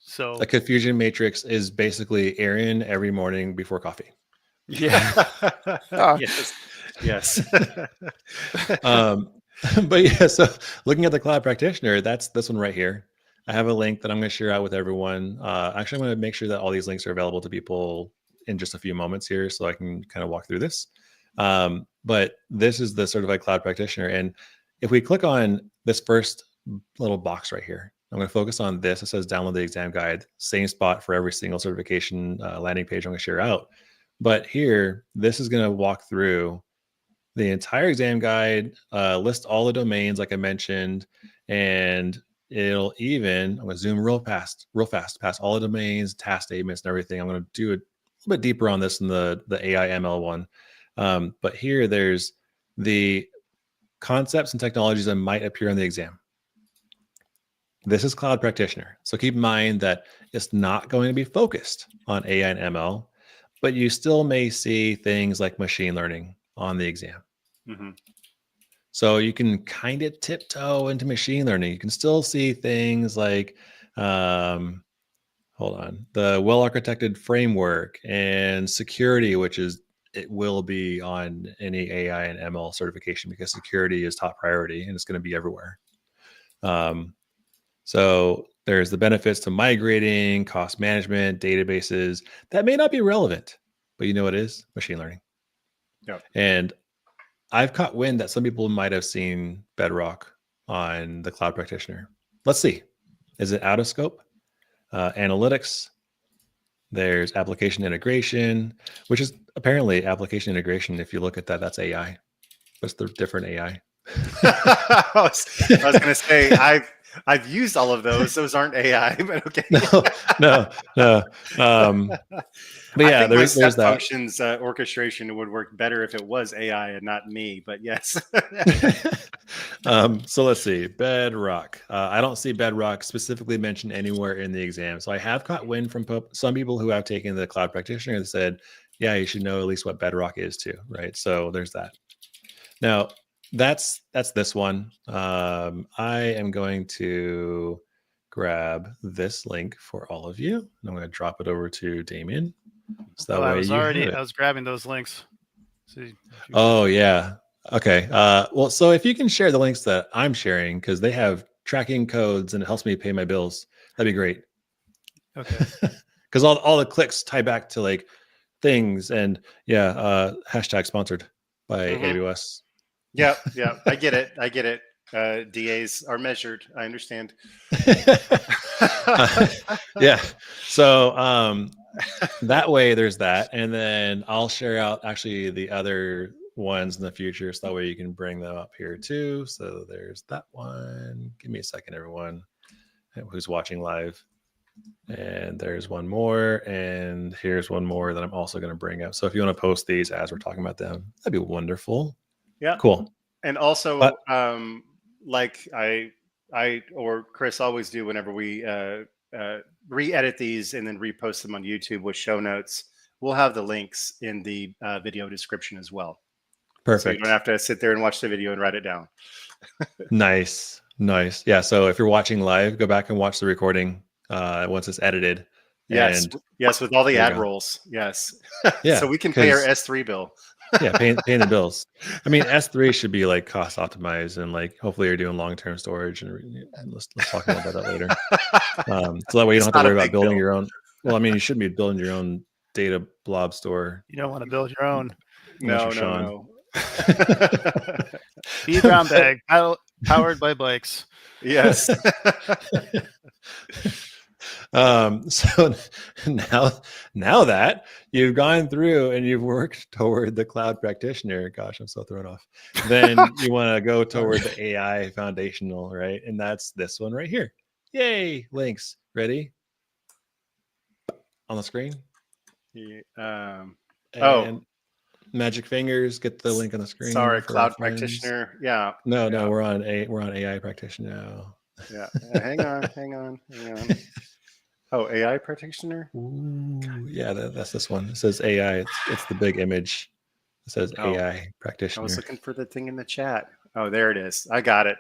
so a confusion matrix is basically Aaron every morning before coffee. Yeah. Yes. But yeah, so looking at the Cloud Practitioner, that's this one right here. I have a link that I'm going to share out with everyone. Actually, I'm going to make sure that all these links are available to people in just a few moments here, so I can kind of walk through this. But this is the Certified Cloud Practitioner. And if we click on this first little box right here, I'm going to focus on this. It says download the exam guide, same spot for every single certification landing page I'm going to share out. But here, this is going to walk through the entire exam guide, list all the domains like I mentioned, and it'll even, I'm going to zoom real fast, past all the domains, task statements, and everything. I'm going to do a little bit deeper on this in the AI ML one. But here, there's the concepts and technologies that might appear on the exam. This is Cloud Practitioner. So keep in mind that it's not going to be focused on AI and ML, but you still may see things like machine learning on the exam. Mm-hmm. So you can kind of tiptoe into machine learning. You can still see things like, hold on, the well-architected framework and security, which is, it will be on any AI and ML certification because security is top priority and it's going to be everywhere. So there's the benefits to migrating, cost management, databases. That may not be relevant, but you know what is? Machine learning. Yep. And I've caught wind that some people might have seen Bedrock on the Cloud Practitioner. Let's see. Is it out of scope? Analytics. There's application integration, which is apparently application integration. If you look at that, that's AI. What's the different AI? I was going to say, I've used all of those. Those aren't AI, but okay. No. But yeah, I think there's that. Functions orchestration would work better if it was AI and not me, but yes. So let's see. Bedrock. I don't see Bedrock specifically mentioned anywhere in the exam. So I have caught wind from some people who have taken the Cloud Practitioner and said, yeah, you should know at least what Bedrock is too, right? So there's that. Now, that's this one. I am going to grab this link for all of you. And I'm going to drop it over to Damien. So that way you have it. I was grabbing those links. Oh yeah. Okay. Well, so if you can share the links that I'm sharing, because they have tracking codes and it helps me pay my bills, that'd be great. Okay. Because all the clicks tie back to like things and hashtag sponsored by AWS. Yeah. I get it. DAs are measured. I understand. Yeah. So that way there's that. And then I'll share out actually the other ones in the future. So that way you can bring them up here too. So there's that one. Give me a second, everyone who's watching live. And there's one more. And here's one more that I'm also going to bring up. So if you want to post these as we're talking about them, that'd be wonderful. Yeah. Cool. And also, like I or Chris always do whenever we re-edit these and then repost them on YouTube with show notes, we'll have the links in the video description as well. Perfect. So you don't have to sit there and watch the video and write it down. Nice. Yeah. So if you're watching live, go back and watch the recording once it's edited. Yes. With all the ad rolls. Yes. Yeah. So we can pay our S3 bill. Yeah, paying the bills. I mean, S3 should be like cost optimized, and like hopefully you're doing long-term storage. And let's talk about that later. So that way you don't have to worry about building your own. Well, I mean, you shouldn't be building your own data blob store. You don't want to build your own. No. vBrownBag powered by bikes. Yes. So now that you've gone through and you've worked toward the cloud practitioner, gosh, I'm so thrown off. Then you want to go toward the AI foundational, right? And that's this one right here. Yay! Links. Ready? On the screen. Magic fingers. Get the link on the screen. Sorry, cloud practitioner. Yeah. No, we're on AI practitioner now. Yeah. Hang on. Oh, AI practitioner? Ooh, yeah, that's this one. It says AI. It's the big image. It says AI practitioner. I was looking for the thing in the chat. Oh, there it is. I got it.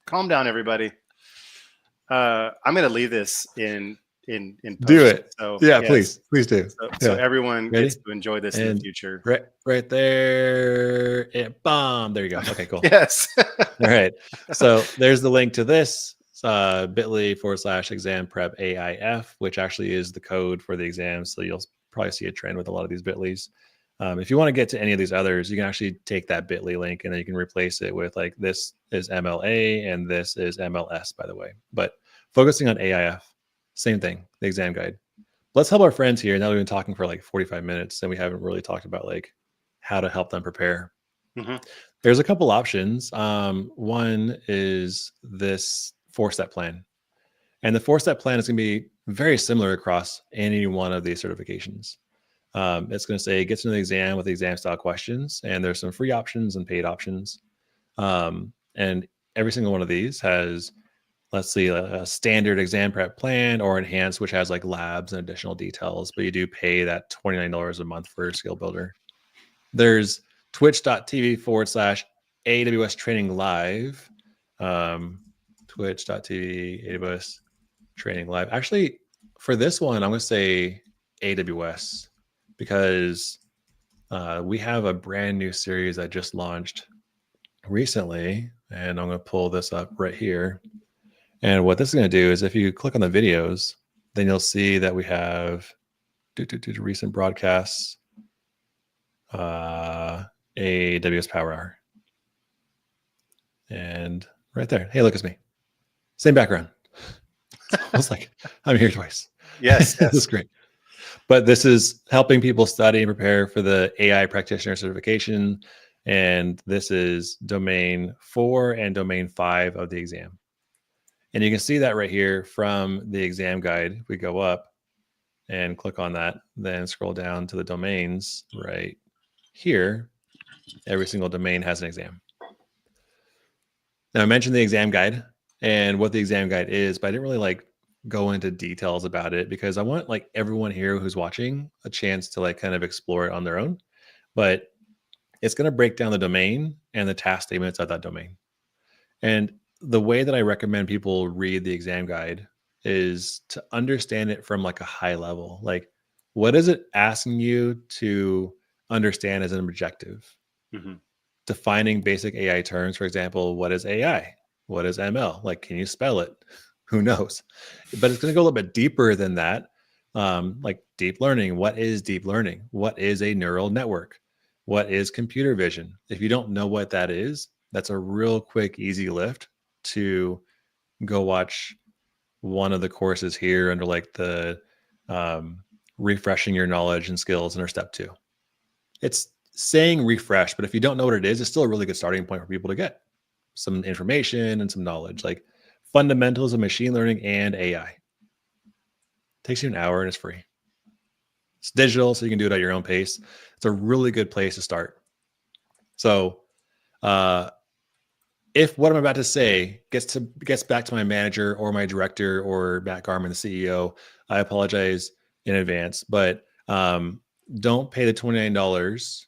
Calm down, everybody. I'm going to leave this in post. Do it. So, yeah, yes. please do. So everyone gets to enjoy this in the future. Right there. Bomb. There you go. Okay, cool. Yes. All right. So there's the link to this. bit.ly/exam prep AIF, which actually is the code for the exam. So you'll probably see a trend with a lot of these bit.lys. If you want to get to any of these others, you can actually take that bit.ly link and then you can replace it with like this is MLA and this is MLS, by the way. But focusing on AIF, same thing, the exam guide. Let's help our friends here. Now we've been talking for like 45 minutes and we haven't really talked about like how to help them prepare. There's a couple options. One is this 4-step plan. And the 4-step plan is going to be very similar across any one of these certifications. It's going to say get to know the exam with the exam style questions. And there's some free options and paid options. And every single one of these has, let's see, a standard exam prep plan or enhanced, which has like labs and additional details, but you do pay that $29 a month for a skill builder. There's twitch.tv/AWS training live. Twitch.tv AWS training live. Actually, for this one, I'm going to say AWS because we have a brand new series that just launched recently. And I'm going to pull this up right here. And what this is going to do is if you click on the videos, then you'll see that we have recent broadcasts, AWS Power Hour. And right there. Hey, look, it's me. Same background. I was like, I'm here twice. Yes. This is great. But this is helping people study and prepare for the AI practitioner certification. And this is domain 4 and domain 5 of the exam. And you can see that right here from the exam guide. We go up and click on that, then scroll down to the domains right here. Every single domain has an exam. Now I mentioned the exam guide and what the exam guide is, but I didn't really like go into details about it because I want like everyone here who's watching a chance to like kind of explore it on their own. But it's going to break down the domain and the task statements of that domain. And the way that I recommend people read the exam guide is to understand it from like a high level. Like, what is it asking you to understand as an objective? Mm-hmm. Defining basic AI terms, for example, what is AI? What is ML? Like, can you spell it? Who knows? But it's going to go a little bit deeper than that. Like deep learning. What is deep learning? What is a neural network? What is computer vision? If you don't know what that is, that's a real quick, easy lift to go watch one of the courses here under like the refreshing your knowledge and skills under step 2. It's saying refresh, but if you don't know what it is, it's still a really good starting point for people to get some information and some knowledge, like fundamentals of machine learning and AI. Takes you an hour and it's free. It's digital, so you can do it at your own pace. It's a really good place to start. So if what I'm about to say gets back to my manager or my director or Matt Garman, the CEO, I apologize in advance, but don't pay the $29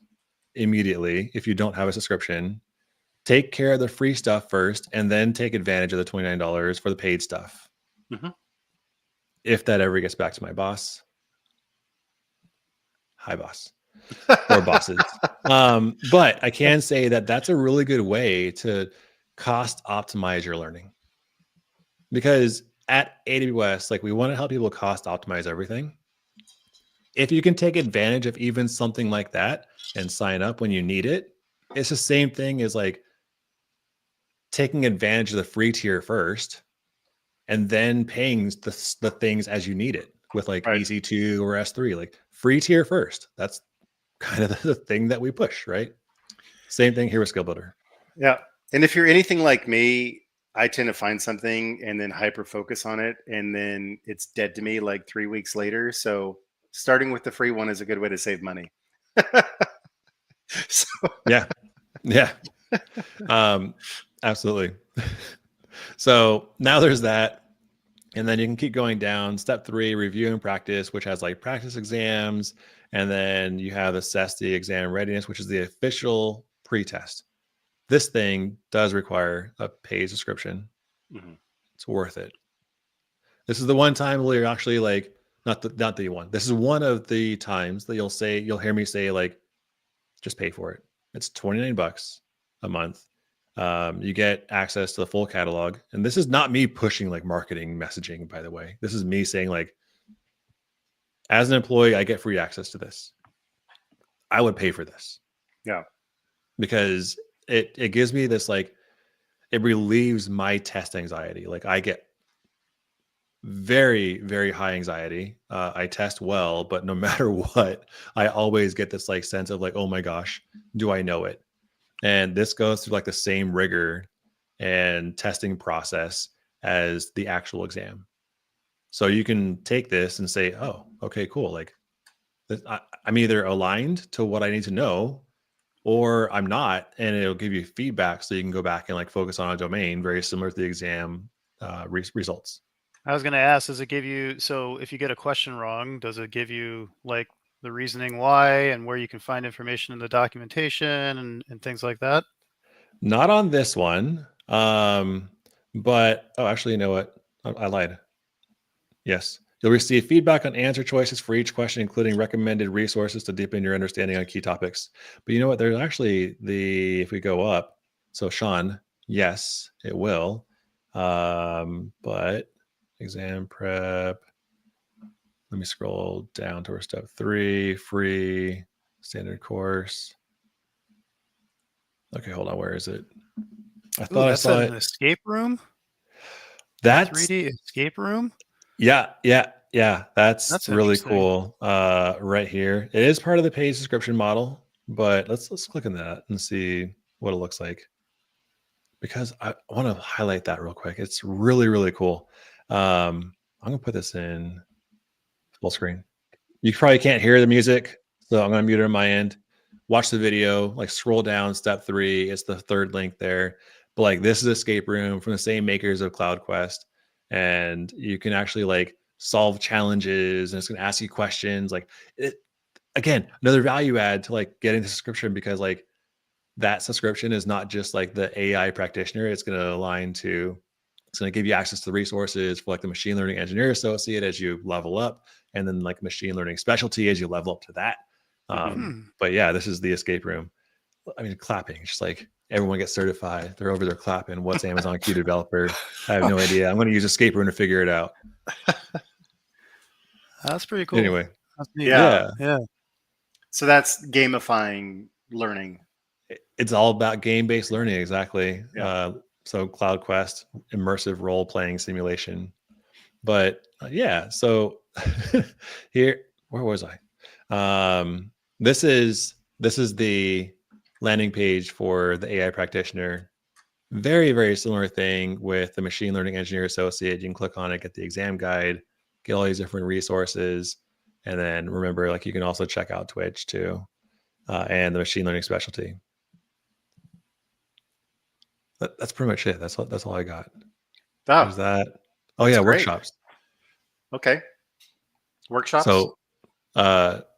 immediately if you don't have a subscription. Take care of the free stuff first and then take advantage of the $29 for the paid stuff. Mm-hmm. If that ever gets back to my boss. Hi, boss. Or bosses. But I can say that that's a really good way to cost optimize your learning. Because at AWS, like we want to help people cost optimize everything. If you can take advantage of even something like that and sign up when you need it, it's the same thing as like taking advantage of the free tier first and then paying the things as you need it with like Right. EC2 or S3, like free tier first. That's kind of the thing that we push, right? Same thing here with Skill Builder. Yeah. And if you're anything like me, I tend to find something and then hyper focus on it. And then it's dead to me like 3 weeks later. So starting with the free one is a good way to save money. So, Yeah. Absolutely. So now there's that. And then you can keep going down. Step 3, review and practice, which has like practice exams. And then you have assess the exam readiness, which is the official pre-test. This thing does require a paid subscription. mm-hmm. It's worth it. This is the one time where you're actually like, not the one. This is one of the times that you'll hear me say like, just pay for it. It's $29 a month. You get access to the full catalog. And this is not me pushing like marketing messaging, by the way. This is me saying like, as an employee, I get free access to this. I would pay for this. Yeah. Because it gives me this like, it relieves my test anxiety. Like I get very, very high anxiety. I test well, but no matter what, I always get this like sense of like, oh my gosh, do I know it? And this goes through like the same rigor and testing process as the actual exam. So you can take this and say, oh, okay, cool. Like I'm either aligned to what I need to know or I'm not, and it'll give you feedback so you can go back and like focus on a domain very similar to the exam results. I was going to ask, does it give you, so if you get a question wrong, does it give you like the reasoning why and where you can find information in the documentation and things like that? Not on this one. But, oh, actually, you know what? I lied. Yes. You'll receive feedback on answer choices for each question, including recommended resources to deepen your understanding on key topics. But you know what? There's actually if we go up, so Sean, yes, it will. But exam prep, let me scroll down towards step 3, free, standard course. Okay, hold on. Where is it? I thought I saw it. An escape room? That's 3D escape room? Yeah. That's really cool. Right here. It is part of the paid subscription model, but let's click on that and see what it looks like. Because I want to highlight that real quick. It's really, really cool. I'm gonna put this in full screen. You probably can't hear the music, so I'm gonna mute it on my end. Watch the video, like scroll down, step 3. It's the third link there. But like this is Escape Room from the same makers of Cloud Quest. And you can actually like solve challenges and it's gonna ask you questions. Like it again, another value add to like getting the subscription because like that subscription is not just like the AI practitioner. It's going to align to, it's going to give you access to the resources for like the machine learning engineer associate as you level up, and then like machine learning specialty as you level up to that. But yeah, this is the escape room. I mean, clapping, just like everyone gets certified. They're over there clapping. What's Amazon Q developer? I have no idea. I'm going to use escape room to figure it out. That's pretty cool. Anyway, That's neat. Yeah. Yeah. So that's gamifying learning. it's all about game-based learning. Exactly. Yeah. So Cloud Quest, immersive role-playing simulation. But yeah, so here, where was I? This is the landing page for the AI practitioner. Very, very similar thing with the machine learning engineer associate. You can click on it, get the exam guide, get all these different resources, and then remember, like you can also check out Twitch too, and the machine learning specialty. That's pretty much it. That's all I got. Oh, There's that. Oh yeah, great. workshops. Okay. Workshops. So,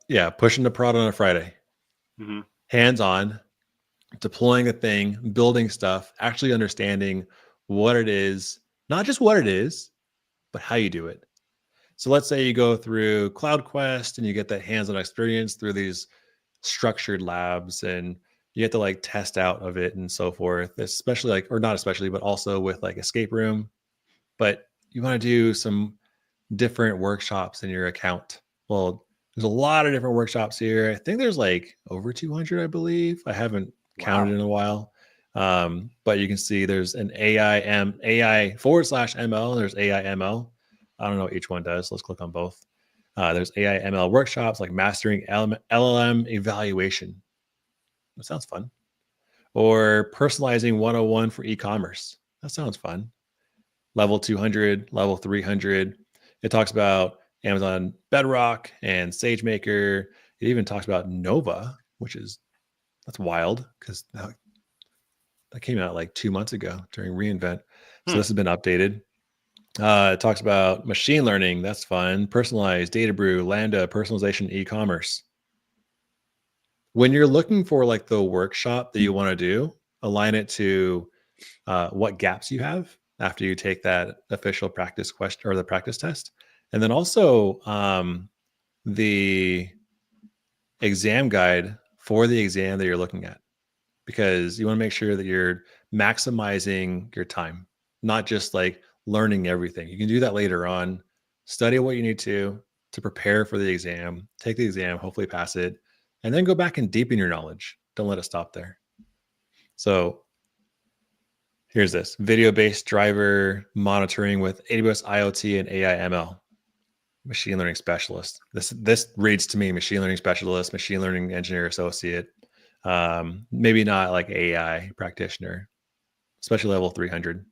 yeah, pushing the prod on a Friday. Mhm. Hands-on, deploying a thing, building stuff, actually understanding what it is, not just what it is, but how you do it. So let's say you go through Cloud Quest and you get that hands-on experience through these structured labs, and you get to like test out of it and so forth, especially like, or not especially, but also with like escape room. But you want to do some different workshops in your account. Well, there's a lot of different workshops here. I think there's like over 200, I believe. I haven't counted in a while. But you can see there's an AI/ML. There's AI/ML. I don't know what each one does. Let's click on both. There's AI/ML workshops like mastering LLM evaluation. That sounds fun. Or personalizing 101 for e-commerce. That sounds fun. Level 200, level 300. It talks about Amazon Bedrock and SageMaker. It even talks about Nova, that's wild because that came out like 2 months ago during reInvent. So this has been updated. It talks about machine learning. That's fun. Personalized, Data Brew, Lambda, personalization, e-commerce. When you're looking for like the workshop that you want to do, align it to what gaps you have after you take that official practice question or the practice test. And then also the exam guide for the exam that you're looking at, because you want to make sure that you're maximizing your time, not just like learning everything. You can do that later on. Study what you need to prepare for the exam, take the exam, hopefully pass it, and then go back and deepen your knowledge. Don't let it stop there. So here's this video-based driver monitoring with AWS IoT and AI/ML. Machine learning specialist. This reads to me machine learning specialist, machine learning engineer associate. Maybe not like AI practitioner, especially level 300.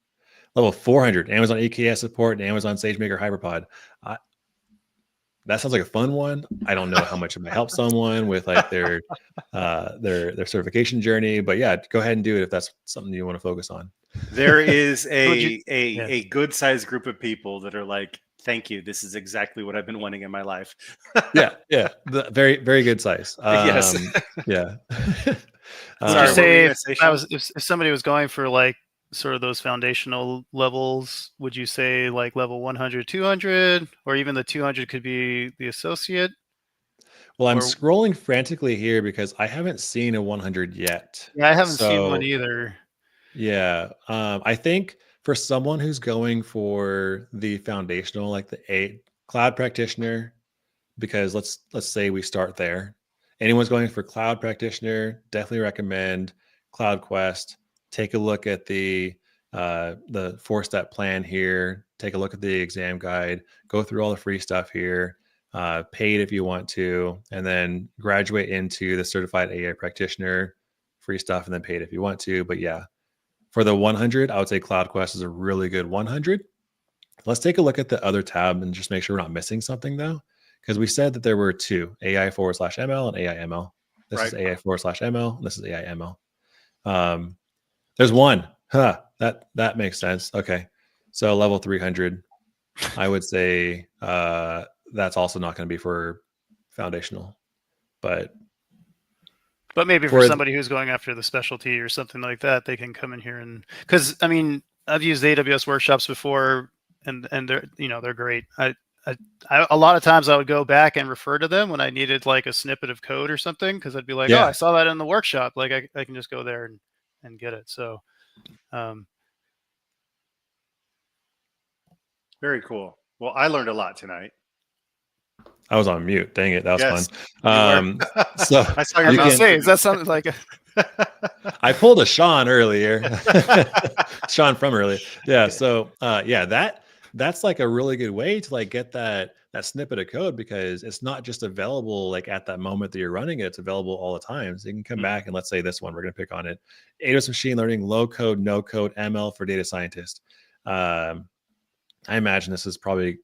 Level 400, Amazon EKS support and Amazon SageMaker HyperPod. That sounds like a fun one. I don't know how much it might help someone with like their certification journey, but yeah, go ahead and do it if that's something you want to focus on. There is a good sized group of people that are like, thank you. This is exactly what I've been wanting in my life. Yeah. Very, very good size. Yes. Yeah. Would Sorry, you say if if somebody was going for like sort of those foundational levels, would you say like level 100, 200, or even the 200 could be the associate? Well, I'm scrolling frantically here because I haven't seen a 100 yet. Yeah, I haven't seen one either. Yeah. I think for someone who's going for the foundational, like the cloud practitioner, because let's say we start there. Anyone's going for cloud practitioner, definitely recommend Cloud Quest. Take a look at the 4-step plan here. Take a look at the exam guide. Go through all the free stuff here. Paid if you want to, and then graduate into the certified AI practitioner. Free stuff, and then paid if you want to. But yeah, for the 100, I would say Cloud Quest is a really good 100. Let's take a look at the other tab and just make sure we're not missing something though, because we said that there were two, AI/ML and AI/ML. This is AI/ML, and this is AI/ML. There's one. That makes sense. Okay. So level 300, I would say that's also not going to be for foundational, but But maybe for For somebody who's going after the specialty or something like that, they can come in here and because I mean I've used AWS workshops before, and they're they're great. A lot of times I would go back and refer to them when I needed like a snippet of code or something because I'd be like, oh, I yeah, saw that in the workshop. Like I can just go there and get it. So Very cool. Well, I learned a lot tonight. I was on mute. Dang it, that was Yes, fun. you were. So I saw I your was you gonna mouth can. say, is moving. that something like I pulled a Sean earlier. Sean from earlier. Yeah. So yeah, that's like a really good way to like get that snippet of code because it's not just available like at that moment that you're running it, it's available all the time. So you can come back and let's say this one, we're gonna pick on it. AWS machine learning, low code, no code, ML for data scientists. I imagine this is probably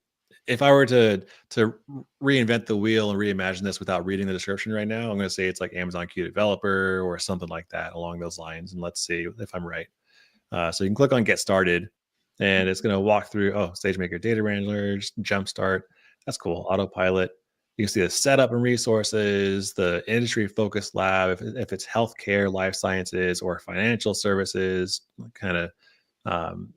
if I were to reinvent the wheel and reimagine this without reading the description right now, I'm going to say it's like Amazon Q developer or something like that along those lines. And let's see if I'm right. So you can click on get started and it's going to walk through, oh, SageMaker data wranglers, jumpstart. That's cool. Autopilot. You can see the setup and resources, the industry focused lab, if it's healthcare, life sciences, or financial services, kind of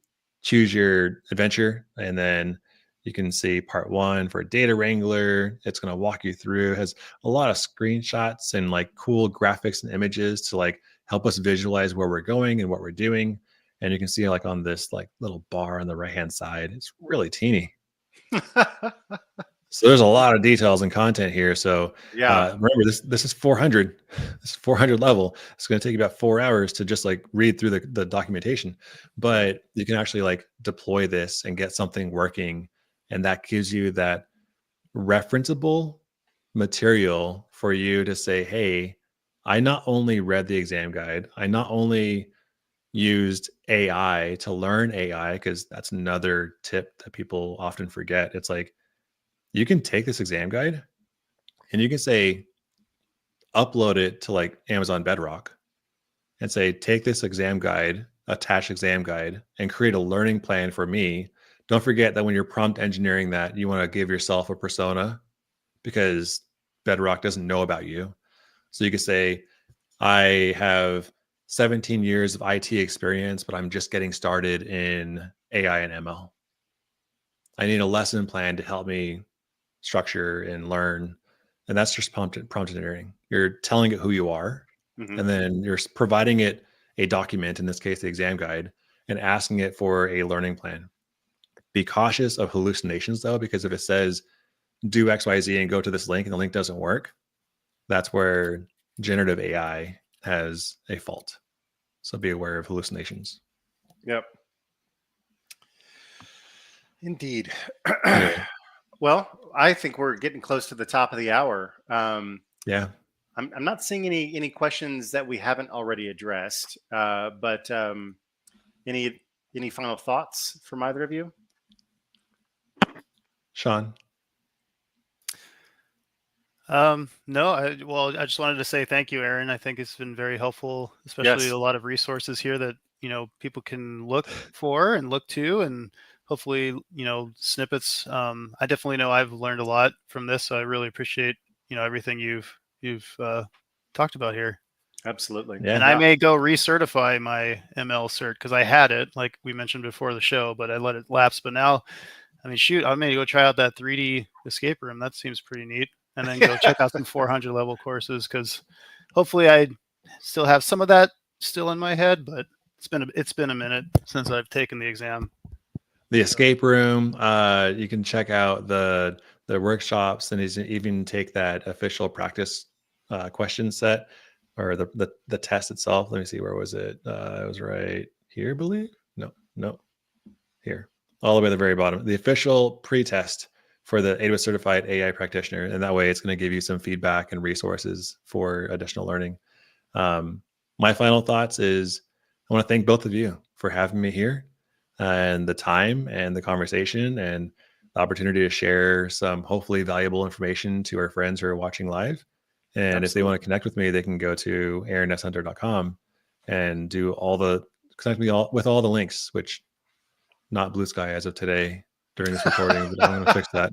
choose your adventure. And then you can see part 1 for data wrangler. It's going to walk you through, it has a lot of screenshots and like cool graphics and images to like help us visualize where we're going and what we're doing. And you can see like on this like little bar on the right hand side, it's really teeny. So there's a lot of details and content here. So Yeah. remember, this is 400. This is 400 level. It's going to take you about 4 hours to just like read through the documentation, but you can actually like deploy this and get something working, and that gives you that referenceable material for you to say, "Hey, I not only read the exam guide, I not only used AI to learn AI," because that's another tip that people often forget. It's like you can take this exam guide and you can say upload it to like Amazon Bedrock and say take this exam guide, attach exam guide, and create a learning plan for me. Don't forget that when you're prompt engineering that, you want to give yourself a persona because Bedrock doesn't know about you. So you could say I have 17 years of IT experience, but I'm just getting started in AI and ML. I need a lesson plan to help me structure and learn. And that's just prompt engineering. You're telling it who you are, Mhm. and then you're providing it a document, in this case, the exam guide, and asking it for a learning plan. Be cautious of hallucinations though, because if it says do XYZ and go to this link and the link doesn't work, that's where generative AI has a fault. So be aware of hallucinations. Yep. Indeed. Anyway, Well, I think we're getting close to the top of the hour. yeah. I'm not seeing any questions that we haven't already addressed. But any any final thoughts from either of you? Sean. No, I just wanted to say thank you, Aaron. I think it's been very helpful, especially Yes, a lot of resources here that, people can look for and look to, and hopefully, snippets. I definitely know I've learned a lot from this. So I really appreciate, everything you've talked about here. absolutely. Yeah. And I may go recertify my ML cert because I had it, like we mentioned before the show, but I let it lapse. But now, I mean, shoot, I may go try out that 3D escape room. That seems pretty neat. And then go check out some 400 level courses because hopefully I still have some of that still in my head, but it's been a minute since I've taken the exam. The escape room. You can check out the workshops and even take that official practice question set or the test itself. Let me see, where was it? It was right here, I believe. No, here, all the way at the very bottom. The official pre-test for the AWS certified AI practitioner, and that way it's going to give you some feedback and resources for additional learning. My final thoughts is I want to thank both of you for having me here and the time and the conversation and the opportunity to share some hopefully valuable information to our friends who are watching live. And if they want to Absolutely. connect with me, they can go to aaronsshunter.com and do connect me with all the links, which not Blue Sky as of today during this recording, but I'm going to fix that.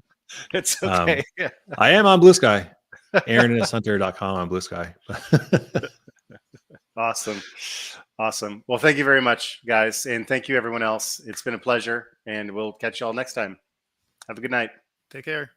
It's okay. I am on Blue Sky. AaronandHisHunter.com on Blue Sky. Awesome. Awesome. Well, thank you very much, guys. And thank you, everyone else. It's been a pleasure. And we'll catch you all next time. Have a good night. Take care.